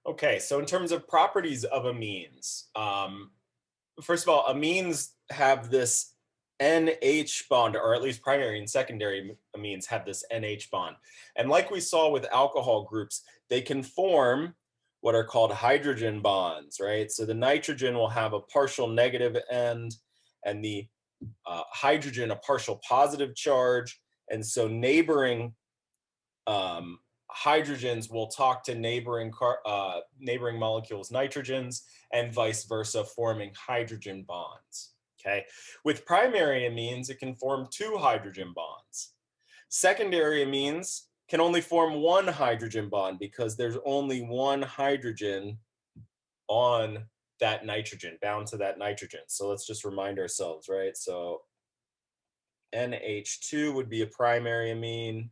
Okay, so in terms of properties of amines, first of all, amines have this NH bond, or at least primary and secondary amines have this NH bond. And like we saw with alcohol groups, they can form what are called hydrogen bonds, right? So the nitrogen will have a partial negative end and the hydrogen a partial positive charge. And so neighboring um, hydrogens will talk to neighboring molecules nitrogens and vice versa, forming hydrogen bonds. Okay, with primary amines it can form two hydrogen bonds. Secondary amines can only form one hydrogen bond because there's only one hydrogen on that nitrogen, bound to that nitrogen. So let's just remind ourselves, right? So NH2 would be a primary amine,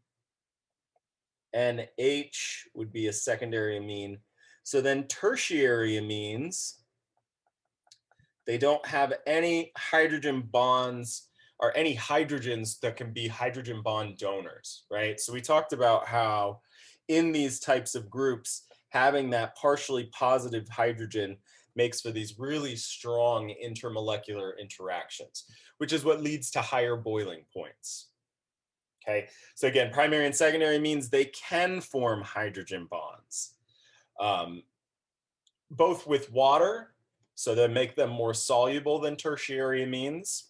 NH would be a secondary amine. So then tertiary amines, they don't have any hydrogen bonds or any hydrogens that can be hydrogen bond donors, right? So we talked about how in these types of groups, having that partially positive hydrogen makes for these really strong intermolecular interactions, which is what leads to higher boiling points. Okay, so again, primary and secondary means they can form hydrogen bonds, um, both with water, so that make them more soluble than tertiary amines,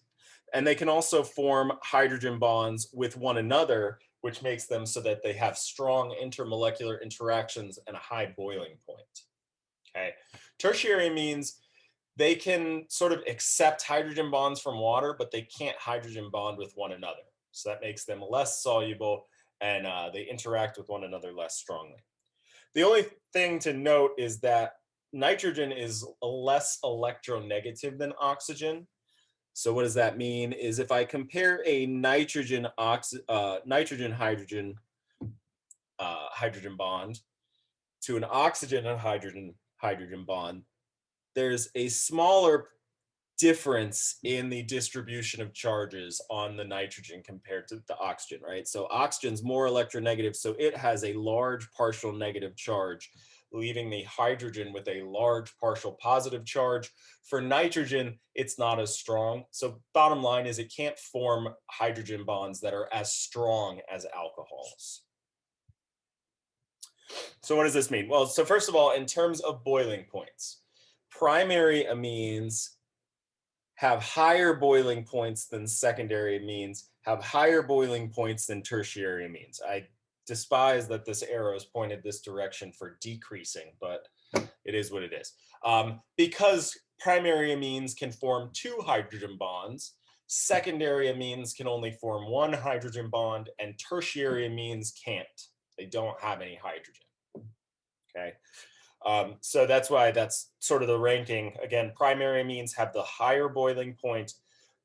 and they can also form hydrogen bonds with one another, which makes them so that they have strong intermolecular interactions and a high boiling point. Okay, tertiary amines, they can sort of accept hydrogen bonds from water, but they can't hydrogen bond with one another. So that makes them less soluble and they interact with one another less strongly. The only thing to note is that nitrogen is less electronegative than oxygen. So what does that mean? Is if I compare a nitrogen hydrogen hydrogen bond to an oxygen and hydrogen bond, there's a smaller difference in the distribution of charges on the nitrogen compared to the oxygen, right? So oxygen's more electronegative, so it has a large partial negative charge, leaving the hydrogen with a large partial positive charge. For nitrogen, it's not as strong. So bottom line is it can't form hydrogen bonds that are as strong as alcohols. So what does this mean? Well, so first of all, in terms of boiling points, primary amines have higher boiling points than secondary amines, have higher boiling points than tertiary amines. I despise that this arrow is pointed this direction for decreasing, but it is what it is. Because primary amines can form two hydrogen bonds, secondary amines can only form one hydrogen bond, and tertiary amines can't. They don't have any hydrogen. Okay. So that's why that's sort of the ranking. Again, primary amines have the higher boiling point.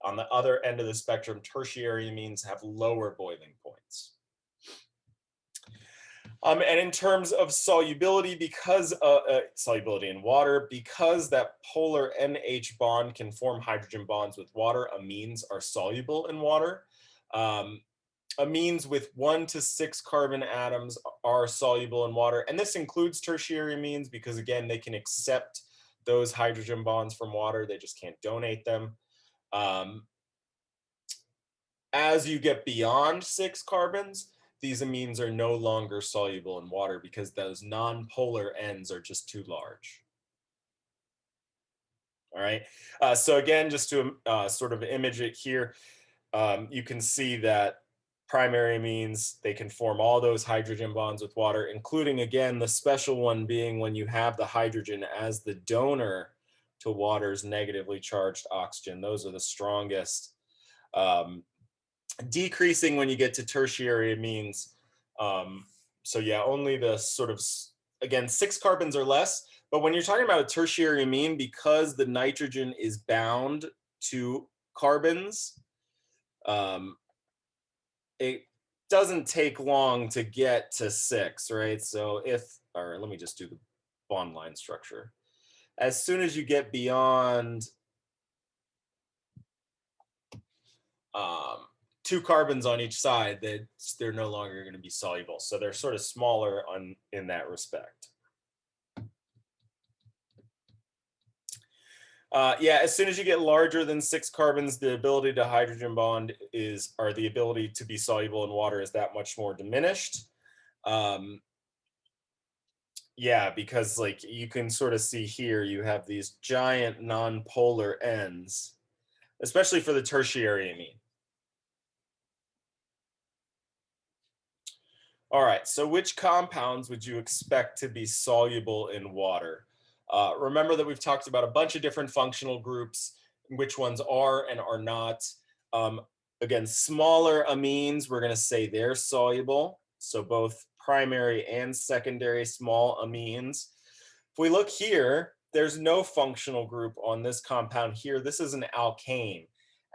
On the other end of the spectrum, tertiary amines have lower boiling points. And in terms of solubility, because solubility in water, because that polar NH bond can form hydrogen bonds with water, amines are soluble in water. Amines with 1 to 6 carbon atoms are soluble in water. And this includes tertiary amines because, again, they can accept those hydrogen bonds from water. They just can't donate them. As you get beyond 6 carbons, these amines are no longer soluble in water because those non-polar ends are just too large. All right. So again, just to sort of image it here, you can see that primary amines, they can form all those hydrogen bonds with water, including, again, the special one being when you have the hydrogen as the donor to water's negatively charged oxygen. Those are the strongest. Decreasing when you get to tertiary amines. So yeah, only the sort of, again, 6 carbons or less. But when you're talking about a tertiary amine, because the nitrogen is bound to carbons, it doesn't take long to get to 6, right? So or let me just do the bond line structure. As soon as you get beyond 2 carbons on each side, they're no longer going to be soluble. So they're sort of smaller in that respect. Yeah, as soon as you get larger than 6 carbons, the ability to hydrogen bond or the ability to be soluble in water is that much more diminished. Yeah, because like you can sort of see here, you have these giant nonpolar ends, especially for the tertiary amine. All right, so which compounds would you expect to be soluble in water? Remember that we've talked about a bunch of different functional groups, which ones are and are not. Um, Again, smaller amines, we're going to say they're soluble. So both primary and secondary small amines. If we look here, there's no functional group on this compound here. This is an alkane.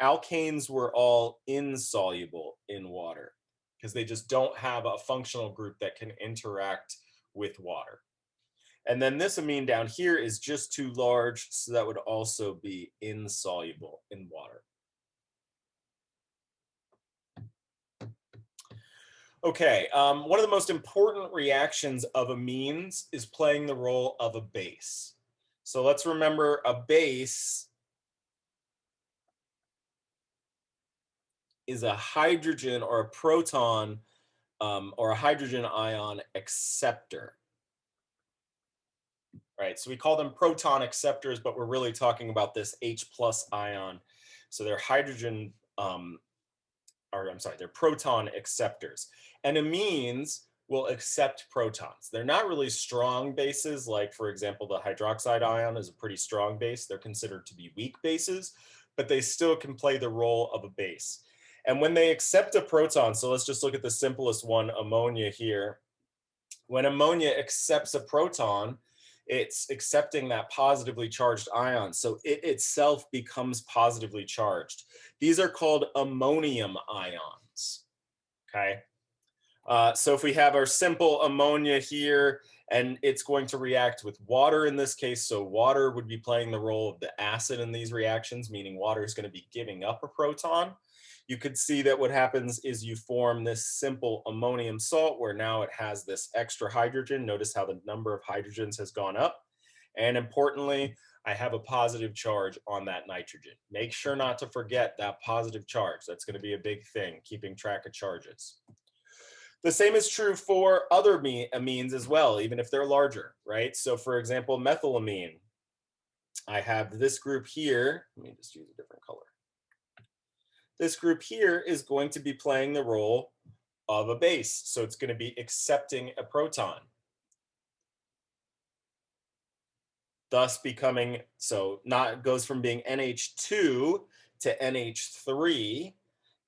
Alkanes were all insoluble in water because they just don't have a functional group that can interact with water. And then this amine down here is just too large, so that would also be insoluble in water. Okay, one of the most important reactions of amines is playing the role of a base. So let's remember a base is a hydrogen or a proton or a hydrogen ion acceptor. Right, so we call them proton acceptors, but we're really talking about this H+ ion. So they're hydrogen, or I'm sorry, they're proton acceptors. And amines will accept protons. They're not really strong bases, like for example, the hydroxide ion is a pretty strong base. They're considered to be weak bases, but they still can play the role of a base. And when they accept a proton, so let's just look at the simplest one, ammonia here. When ammonia accepts a proton, it's accepting that positively charged ion. So it itself becomes positively charged. These are called ammonium ions, okay? So if we have our simple ammonia here, and it's going to react with water in this case, so water would be playing the role of the acid in these reactions, meaning water is going to be giving up a proton. You could see that what happens is you form this simple ammonium salt where now it has this extra hydrogen. Notice how the number of hydrogens has gone up. And importantly, I have a positive charge on that nitrogen. Make sure not to forget that positive charge. That's going to be a big thing, keeping track of charges. The same is true for other amines as well, even if they're larger, right? So for example, methylamine. I have this group here. Let me just use a different color. This group here is going to be playing the role of a base. So it's going to be accepting a proton. Thus becoming, so not goes from being NH2 to NH3.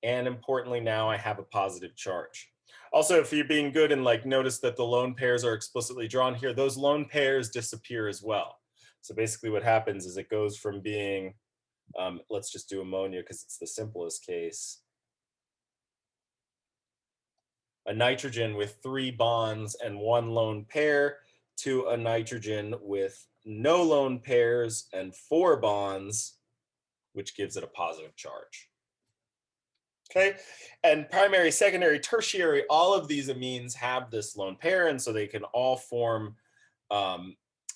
And importantly, now I have a positive charge. Also, if you're being good and like notice that the lone pairs are explicitly drawn here, those lone pairs disappear as well. So basically what happens is it goes from being, let's just do ammonia because it's the simplest case, a nitrogen with 3 bonds and 1 lone pair to a nitrogen with no lone pairs and 4 bonds, which gives it a positive charge. Okay, and primary, secondary, tertiary, all of these amines have this lone pair, and so they can all form,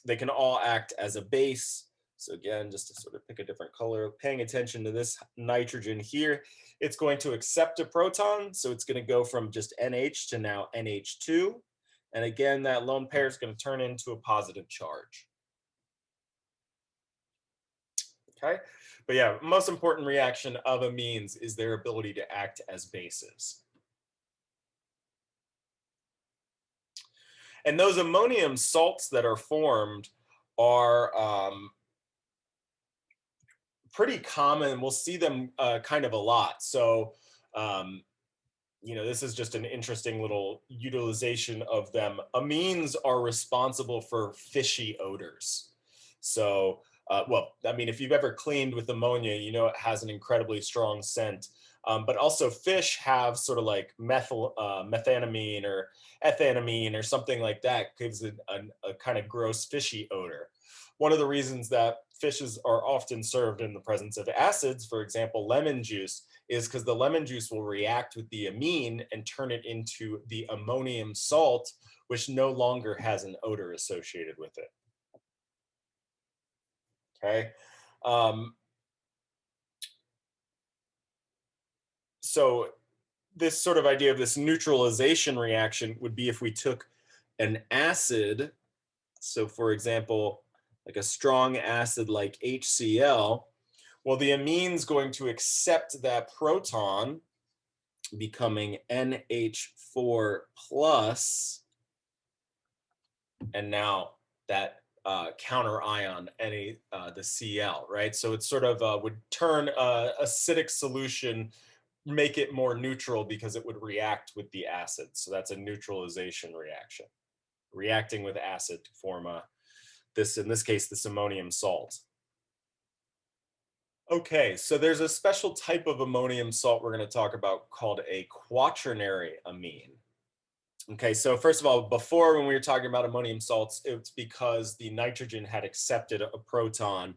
they can all act as a base. So again, just to sort of pick a different color, paying attention to this nitrogen here, it's going to accept a proton, so it's going to go from just NH to now NH2. And again, that lone pair is going to turn into a positive charge. Okay, but yeah, most important reaction of amines is their ability to act as bases. And those ammonium salts that are formed are pretty common. We'll see them kind of a lot. So, you know, this is just an interesting little utilization of them. Amines are responsible for fishy odors. So, well, I mean, if you've ever cleaned with ammonia, you know it has an incredibly strong scent. But also fish have sort of like methanamine or ethanamine or something like that, gives it a kind of gross fishy odor. One of the reasons that fishes are often served in the presence of acids, for example, lemon juice, is because the lemon juice will react with the amine and turn it into the ammonium salt, which no longer has an odor associated with it. Okay. So this sort of idea of this neutralization reaction would be if we took an acid, so for example, like a strong acid like HCl, well, the amine's going to accept that proton, becoming NH4 plus, and now that counter ion, the Cl, right? So it sort of would turn acidic solution, make it more neutral because it would react with the acid. So that's a neutralization reaction, reacting with acid to form in this case, this ammonium salt. Okay, so there's a special type of ammonium salt we're going to talk about called a quaternary amine. Okay, so first of all, before when we were talking about ammonium salts, it's because the nitrogen had accepted a proton.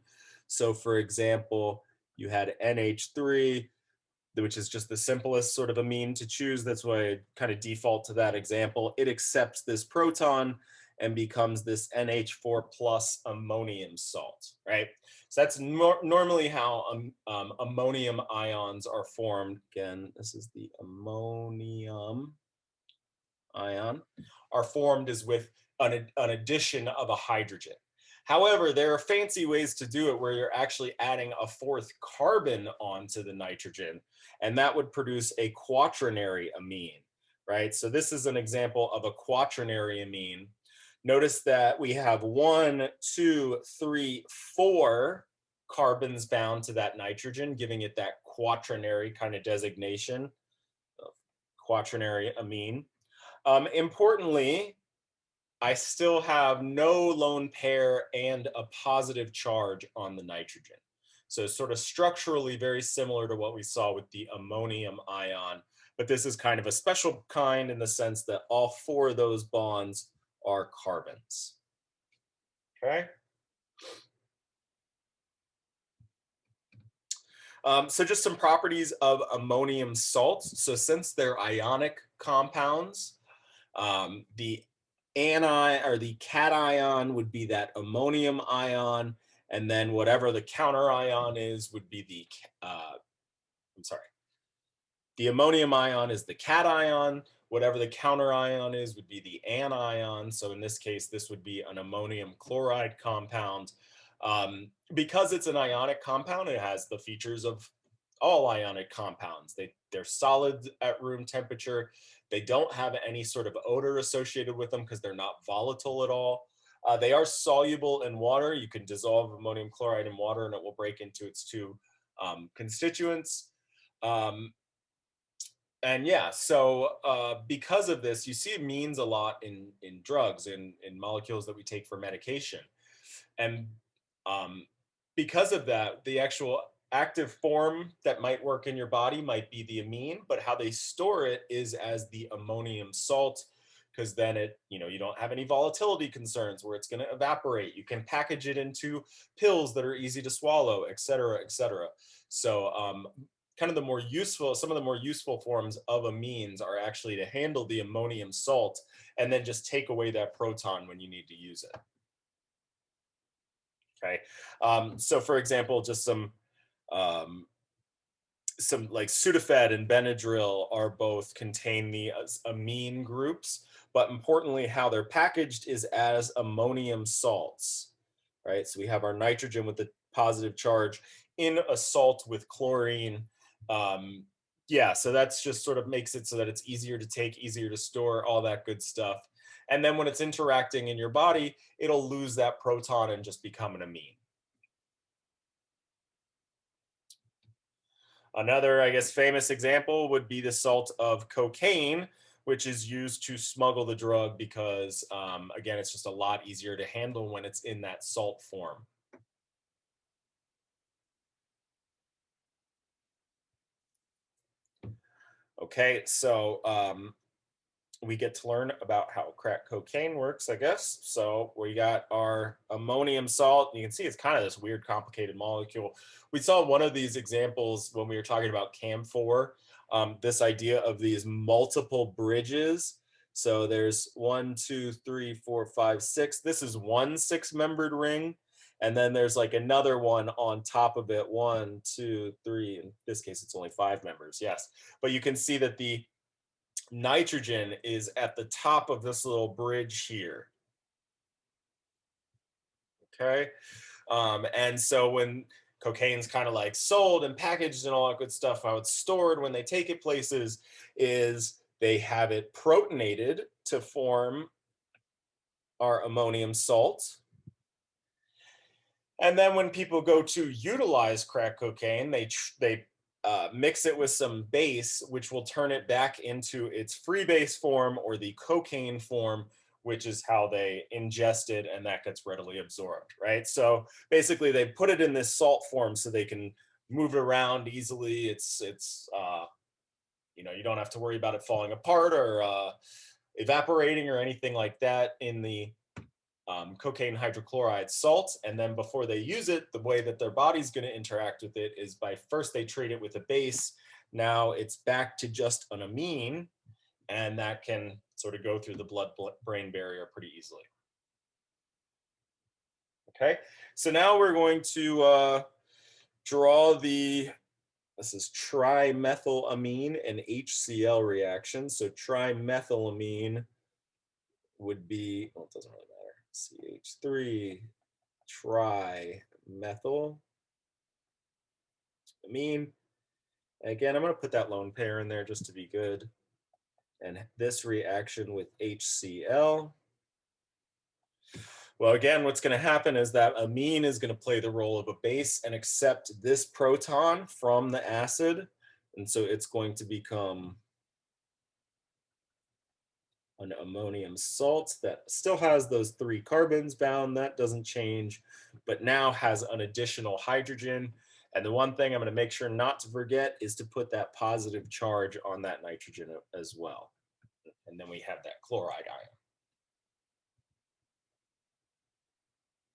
So for example, you had NH3, which is just the simplest sort of amine to choose. That's why I kind of default to that example. It accepts this proton and becomes this NH4 plus ammonium salt, right? So that's normally how ammonium ions are formed. Again, this is the ammonium ion, are formed is with an addition of a hydrogen. However, there are fancy ways to do it where you're actually adding a fourth carbon onto the nitrogen, and that would produce a quaternary amine, right? So this is an example of a quaternary amine. Notice that we have 1, 2, 3, 4 carbons bound to that nitrogen, giving it that quaternary kind of designation of quaternary amine. Importantly, I still have no lone pair and a positive charge on the nitrogen. So sort of structurally very similar to what we saw with the ammonium ion, but this is kind of a special kind in the sense that all 4 of those bonds are carbons. Okay. So just some properties of ammonium salts. So since they're ionic compounds, the anion or the cation would be that ammonium ion, and then whatever the counter ion is would be the the ammonium ion is the cation. Whatever the counter ion is would be the anion. So in this case, this would be an ammonium chloride compound. Because it's an ionic compound, it has the features of all ionic compounds. They're solid at room temperature. They don't have any sort of odor associated with them because they're not volatile at all. They are soluble in water. You can dissolve ammonium chloride in water and it will break into its 2 constituents. And yeah, so because of this, you see amines a lot in drugs, in molecules that we take for medication. And because of that, the actual active form that might work in your body might be the amine, but how they store it is as the ammonium salt, because then you don't have any volatility concerns where it's going to evaporate. You can package it into pills that are easy to swallow, et cetera, et cetera. So kind of some of the more useful forms of amines are actually to handle the ammonium salt and then just take away that proton when you need to use it. Okay, so for example, just some like Sudafed and Benadryl are both contain the amine groups, but importantly, how they're packaged is as ammonium salts, right? So we have our nitrogen with the positive charge in a salt with chlorine. Yeah, so that's just sort of makes it so that it's easier to take, easier to store, all that good stuff. And then when it's interacting in your body, it'll lose that proton and just become an amine. Another, I guess, famous example would be the salt of cocaine, which is used to smuggle the drug because, again, it's just a lot easier to handle when it's in that salt form. Okay, so we get to learn about how crack cocaine works, I guess. So we got our ammonium salt. You can see it's kind of this weird, complicated molecule. We saw one of these examples when we were talking about camphor, this idea of these multiple bridges. So there's 1, 2, 3, 4, 5, 6. This is one 6-membered ring. And then there's like another one on top of it. 1, 2, 3. In this case, it's only 5 members. Yes. But you can see that the nitrogen is at the top of this little bridge here. Okay. And so when cocaine's kind of like sold and packaged and all that good stuff, how it's stored when they take it places is they have it protonated to form our ammonium salt. And then when people go to utilize crack cocaine, they mix it with some base, which will turn it back into its free base form or the cocaine form, which is how they ingest it, and that gets readily absorbed, right? So basically, they put it in this salt form so they can move it around easily. You don't have to worry about it falling apart or evaporating or anything like that in the cocaine hydrochloride salt. And then before they use it, the way that their body's going to interact with it is by first they treat it with a base. Now it's back to just an amine, and that can sort of go through the blood-brain barrier pretty easily. Okay, so now we're going to draw this is trimethylamine and HCl reaction. So trimethylamine would be, well, it doesn't really matter, CH3 trimethylamine. Again, I'm going to put that lone pair in there just to be good. And this reaction with HCl. Well, again, what's going to happen is that amine is going to play the role of a base and accept this proton from the acid. And so it's going to become an ammonium salt that still has those 3 carbons bound. That doesn't change, but now has an additional hydrogen. And the one thing I'm going to make sure not to forget is to put that positive charge on that nitrogen as well. And then we have that chloride ion.